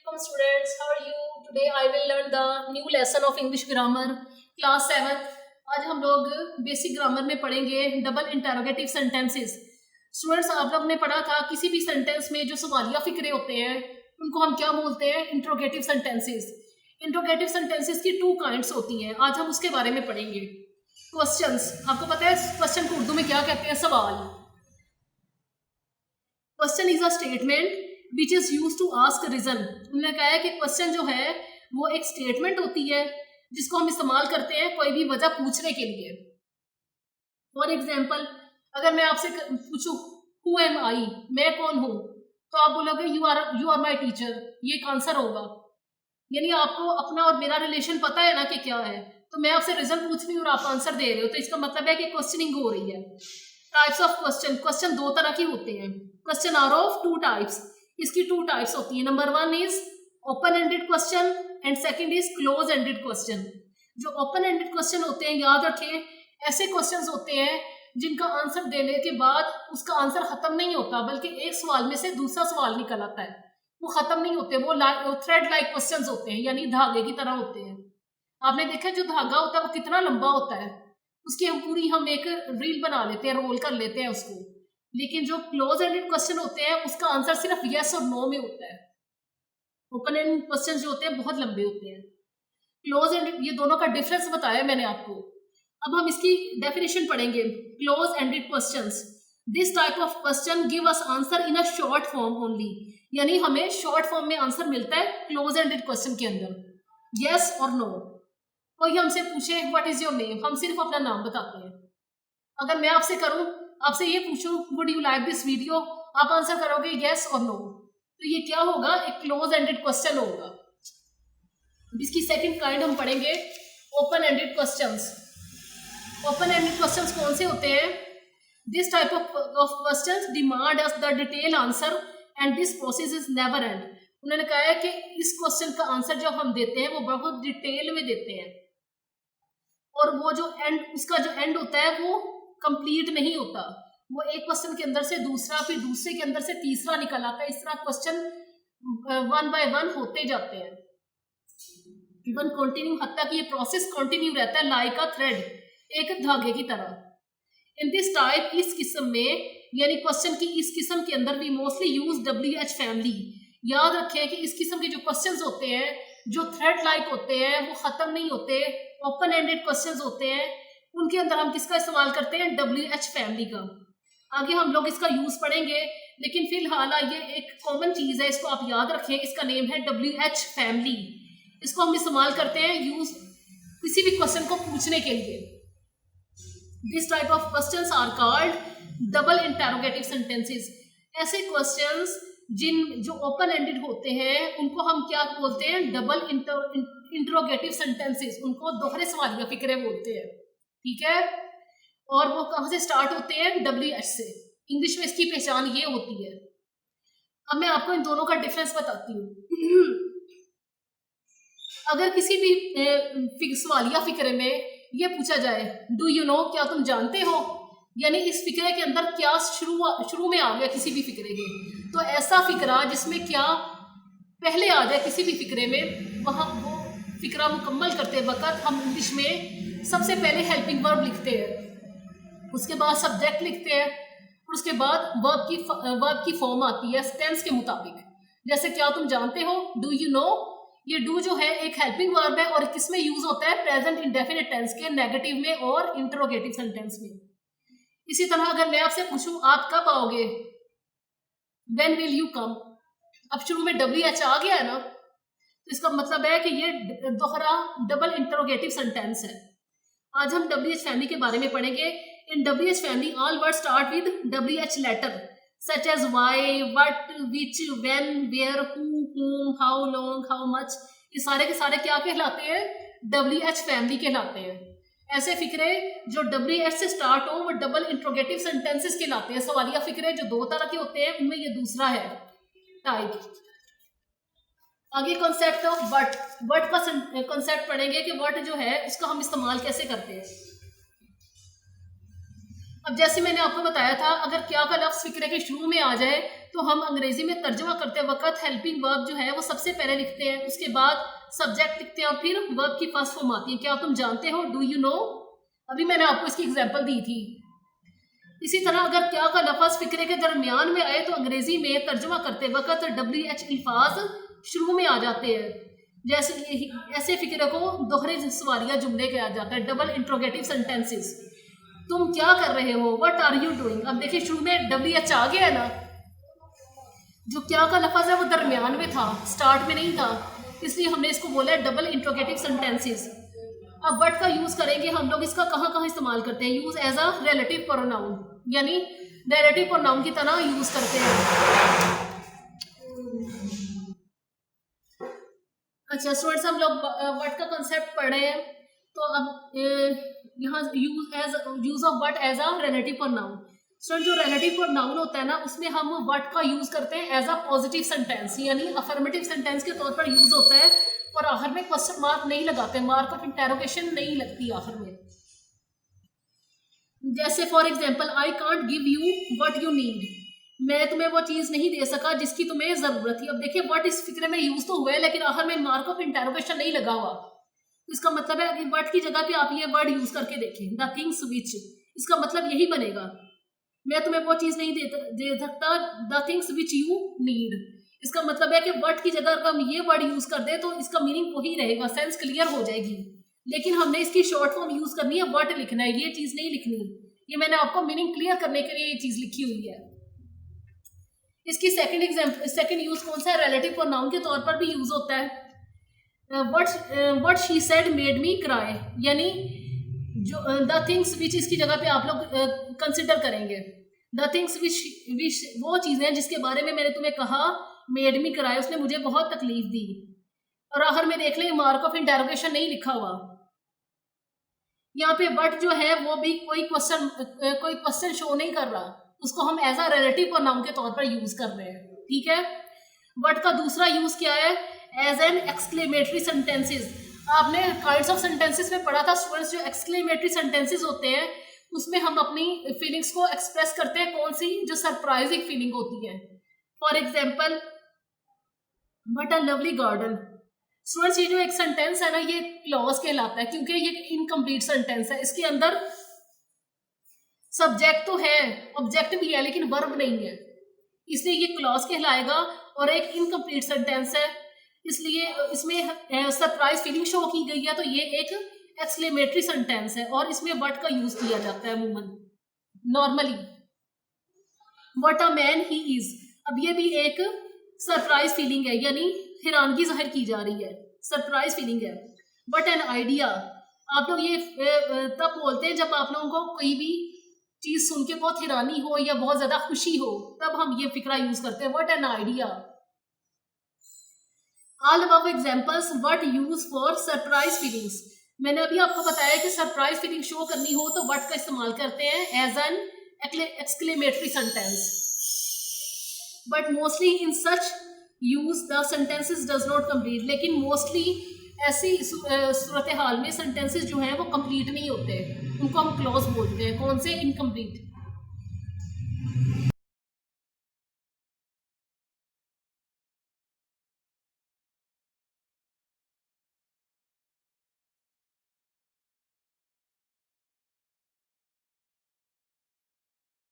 Welcome students, how are you? Today I will learn the new lesson of English grammar class 7. आज हम लोग basic grammar में पढ़ेंगे double interrogative sentences. Students, आप लोग ने पढ़ा था किसी भी सेंटेंस में जो सवालिया फिक्रे होते हैं उनको हम क्या बोलते हैं? Interrogative sentences. इंट्रोगेटिव सेंटेंसेस की टू काइंड्स होती हैं, आज हम उसके बारे में पढ़ेंगे। क्वेश्चंस, आपको पता है क्वेश्चन को उर्दू में क्या कहते हैं? सवाल। Question is a statement which is use to ask reason. उन्होंने कहा है कि क्वेश्चन जो है वो एक स्टेटमेंट होती है जिसको हम इस्तेमाल करते हैं कोई भी वजह पूछने के लिए। फॉर एग्जाम्पल, अगर मैं आपसे पूछूं हु एम आई, मैं कौन हूं, तो आप बोलोगे यू आर माई टीचर, ये एक आंसर होगा। यानी आपको अपना और मेरा रिलेशन पता है ना कि क्या है, तो मैं आपसे रीजन पूछ रही हूँ और आप आंसर दे रहे हो, तो इसका मतलब है कि क्वेश्चनिंग हो रही है। टाइप्स ऑफ क्वेश्चन, क्वेश्चन दो तरह की होते हैं। Question are of two types, इसकी टू टाइप्स होती है। Number one is open ended question and second is close ended question. जो ओपन एंडेड क्वेश्चन होते हैं, याद रखें, ऐसे क्वेश्चंस होते हैं जिनका आंसर देने के बाद उसका आंसर खत्म नहीं होता, बल्कि एक सवाल में से दूसरा सवाल निकल आता है, वो खत्म नहीं होते, वो थ्रेड लाइक क्वेश्चंस होते हैं, यानी धागे की तरह होते हैं। आपने देखा जो धागा होता है वो कितना लंबा होता है, उसकी हम एक रील बना लेते हैं, रोल कर लेते हैं उसको। लेकिन जो क्लोज एंडेड क्वेश्चन होते हैं उसका आंसर सिर्फ यस और नो में होता है। ओपन एंडेड क्वेश्चन जो होते हैं बहुत लंबे होते हैं। क्लोज एंडेड, ये दोनों का डिफरेंस बताया मैंने आपको। अब हम इसकी डेफिनेशन पढ़ेंगे। Close ended questions, this type of question give us answer in a short form only, यानी हमें शॉर्ट फॉर्म में आंसर मिलता है क्लोज एंडेड क्वेश्चन के अंदर, यस और नो। कोई हमसे पूछे व्हाट इज योर नेम, हम सिर्फ अपना नाम बताते हैं। अगर मैं आपसे करूं, आपसे ये पूछूं would you like this video, आप आंसर करोगे यस और नो, तो ये क्या होगा? एक क्लोज एंडेड क्वेश्चन होगा। इसकी सेकंड काइंड हम पढ़ेंगे open ended questions. Open ended questions कौन से होते हैं? This type of questions demand us the detail answer and this process is never and. उन्होंने कहा है कि इस क्वेश्चन का आंसर जो हम देते हैं वो बहुत डिटेल में देते हैं, और वो जो एंड, उसका जो एंड होता है वो कंप्लीट नहीं होता। वो एक क्वेश्चन के अंदर से दूसरा, फिर दूसरे के अंदर से तीसरा निकल आता है। इस तरह क्वेश्चन वन बाय वन होते जाते हैं, इवन कंटिन्यू, हत्ता कि ये प्रोसेस कंटिन्यू रहता है लाइक अ थ्रेड, एक धागे की तरह। इन दिस टाइप, इस किस्म में, यानी क्वेश्चन की इस किस्म के अंदर we mostly use WH family. याद रखें कि इस किस्म के जो क्वेश्चंस होते हैं जो थ्रेड लाइक होते हैं, वो खत्म नहीं होते, ओपन एंडेड क्वेश्चंस होते हैं, उनके अंदर हम किसका इस्तेमाल करते हैं? WH फैमिली का। आगे हम लोग इसका यूज पढ़ेंगे, लेकिन फिलहाल ये एक कॉमन चीज है, इसको आप याद रखें, इसका नेम है WH फैमिली। इसको हम इस्तेमाल करते हैं यूज किसी भी क्वेश्चन को पूछने के लिए। This type of questions are called double interrogative sentences. ऐसे क्वेश्चंस जो ओपन एंडेड होते हैं उनको हम क्या बोलते हैं? डबल इंटरोगेटिव सेंटेंसेस, उनको दोहरे सवालिया फिक्रे बोलते हैं, ठीक है। और वो कहाँ से स्टार्ट होते हैं? WH से। इंग्लिश में इसकी पहचान ये होती है। अब मैं आपको इन दोनों का डिफरेंस बताती हूँ। अगर किसी भी सवालिया फिक्रे में ये पूछा जाए डू यू नो, क्या तुम जानते हो, यानी इस फिक्रे के अंदर क्या शुरू में आ गया किसी भी फिक्रे के, तो ऐसा फिक्रा जिसमें क्या पहले आ जाए किसी भी फिक्रे में, वहाँ वो फिक्रा मुकम्मल करते वक्त हम इंग्लिश में सबसे पहले हेल्पिंग वर्ब लिखते हैं, उसके बाद सब्जेक्ट लिखते हैं, और उसके बाद वर्ब की फॉर्म आती है टेंस के मुताबिक। जैसे क्या तुम जानते हो, डू यू नो, ये डू जो है एक हेल्पिंग वर्ब है और किसमें यूज होता है? प्रेजेंट इंडेफिनिट टेंस के, नेगेटिव में और इंटरोगेटिव सेंटेंस में। इसी तरह अगर मैं आपसे पूछूं आप कब आओगे, व्हेन विल यू कम, अब शुरू में WH आ गया है ना, तो इसका मतलब है कि ये दोहरा डबल इंटरोगेटिव सेंटेंस है। आज हम WH फैमिली के बारे में पढ़ेंगे। In WH family all word start with WH letter such as why, what, which, when, where, who, whom, how long, how much, ये सारे के सारे क्या कहलाते हैं? WH फैमिली कहलाते हैं। ऐसे फिक्रे जो WH से स्टार्ट हो वो डबल इंट्रोगेटिव सेंटेंसेस कहलाते हैं। सवालिया फिक्रे जो दो तरह के होते हैं उनमें ये दूसरा है टाइप। आगे कॉन्सेप्ट ऑफ बट, बट का कॉन्सेप्ट पढ़ेंगे कि बट जो है उसका हम इस्तेमाल कैसे करते हैं। अब जैसे मैंने आपको बताया था, अगर क्या का लफ्ज फिक्रे के शुरू में आ जाए तो हम अंग्रेजी में तर्जुमा करते वक्त हेल्पिंग वर्ब जो है वो सबसे पहले लिखते हैं, उसके बाद सब्जेक्ट लिखते हैं और फिर वर्ब की फर्स्ट फॉर्म आती है। क्या तुम जानते हो, डू यू नो? अभी मैंने आपको इसकी एग्जांपल दी थी। इसी तरह अगर क्या का लफ्ज फिक्रे के दरमियान में आए तो अंग्रेजी में तर्जुमा करते वक्त WH अल्फाज शुरू में आ जाते हैं। जैसे ऐसे फिक्रे को दोहरे सवालिया जुमले कहा जाता है, डबल इंट्रोगेटिव सेंटेंसेस। तुम क्या कर रहे हो, व्हाट आर यू डूइंग। अब देखिए शुरू में WH आ गया है ना, जो क्या का लफ्ज है वो दरमियान में था, स्टार्ट में नहीं था, इसलिए हमने इसको बोला है डबल इंट्रोगेटिव सेंटेंसेस। अब बट का यूज करेंगे हम लोग, इसका कहाँ कहाँ इस्तेमाल करते हैं, use as a relative pronoun, यानी रिलेटिव प्रोनाउन की तरह यूज करते हैं। अच्छा स्टूडेंट्स, हम लोग बट का कंसेप्ट पढ़े हैं, तो अब यहाँ use of but as a relative pronoun. Student जो रिलेटिव प्रोनाउन होता है ना, उसमें हम बट का यूज करते हैं एज अ पॉजिटिव सेंटेंस, यानी अफर्मेटिव सेंटेंस के तौर पर यूज होता है, और आखिर में क्वेश्चन मार्क नहीं लगाते, मार्क ऑफ इंटेरोगेशन नहीं लगती आखिर में। जैसे for example, I can't give you what you need, मैं तुम्हें वो चीज नहीं दे सका जिसकी तुम्हें जरूरत थी। अब देखिए व्हाट इस फिक्रे में यूज तो हुआ है, लेकिन आखिर में मार्क ऑफ इंटेरोगेशन नहीं लगा हुआ। इसका मतलब है कि व्हाट की जगह पे आप ये वर्ड यूज करके देखें, द थिंग्स विच, इसका मतलब यही बनेगा, मैं तुम्हें वो चीज नहीं दे सकता, the things which you need. इसका मतलब है कि व्हाट की जगह अगर हम ये वर्ड यूज कर दे तो इसका मीनिंग वही रहेगा, सेंस क्लियर हो जाएगी। लेकिन हमने इसकी शॉर्ट फॉर्म यूज करनी है, व्हाट लिखना है, ये चीज नहीं लिखनी। ये मैंने आपको मीनिंग क्लियर करने के लिए ये चीज लिखी हुई है। इसकी सेकंड यूज कौन सा है, रिलेटिव प्रोनाउन के तौर पर भी यूज होता है। What she said made me cry, यानी जो द थिंग्स विच, इसकी जगह पे आप लोग कंसिडर करेंगे द थिंग्स विच वो चीजें जिसके बारे में मैंने तुम्हें कहा, मेड मी क्राई, उसने मुझे बहुत तकलीफ दी। और आखिर में देख लें मार्क ऑफ इंटेरोगेशन नहीं लिखा हुआ। यहाँ पे बट जो है वो भी कोई क्वेश्चन शो नहीं कर रहा, उसको हम एज अ रिलेटिव प्रोनाउन के तौर पर यूज कर रहे हैं, ठीक है। बट का दूसरा यूज क्या है, एज एन एक्सक्लेमेटरी सेंटेंसेस। आपने काइंड्स ऑफ सेंटेंसेस में पढ़ा था स्टूडेंट्स, जो एक्सक्लेमेटरी सेंटेंसेस होते हैं उसमें हम अपनी फीलिंग्स को एक्सप्रेस करते हैं, कौन सी, जो सरप्राइजिंग फीलिंग होती है। For example, what a lovely garden. Students ये जो एक सेंटेंस है ना, ये क्लॉज कहलाता है, क्योंकि ये इनकम्प्लीट सेंटेंस है, इसके अंदर सब्जेक्ट तो है, ऑब्जेक्ट भी है, लेकिन वर्ब नहीं है, इसलिए ये क्लॉज कहलाएगा और एक इनकम्प्लीट सेंटेंस है, इसलिए इसमें सरप्राइज फीलिंग शो की गई है, तो ये एक एक्सक्लेमेटरी सेंटेंस है और इसमें व्हाट का यूज किया जाता है अमूमन normally. What a man he is, अब ये भी एक सरप्राइज फीलिंग है, यानी हैरानगी जाहिर की जा रही है, सरप्राइज फीलिंग है। व्हाट एन आइडिया, आप लोग ये तब बोलते हैं जब आप लोगों को कोई भी चीज सुन के बहुत हैरानी हो या बहुत ज्यादा खुशी हो, तब हम ये फिक्रा यूज करते हैं, what an idea. All above examples what use for surprise feelings. मैंने अभी आपको बताया कि सरप्राइज फीलिंग शो करनी हो तो व्हाट का इस्तेमाल करते हैं as an exclamatory sentence, but mostly in such use the sentences does not complete. लेकिन मोस्टली ऐसी सूरत हाल में सेंटेंसेस जो हैं वो कंप्लीट नहीं होते, उनको हम क्लॉज बोलते हैं, कौन से, इनकम्प्लीट।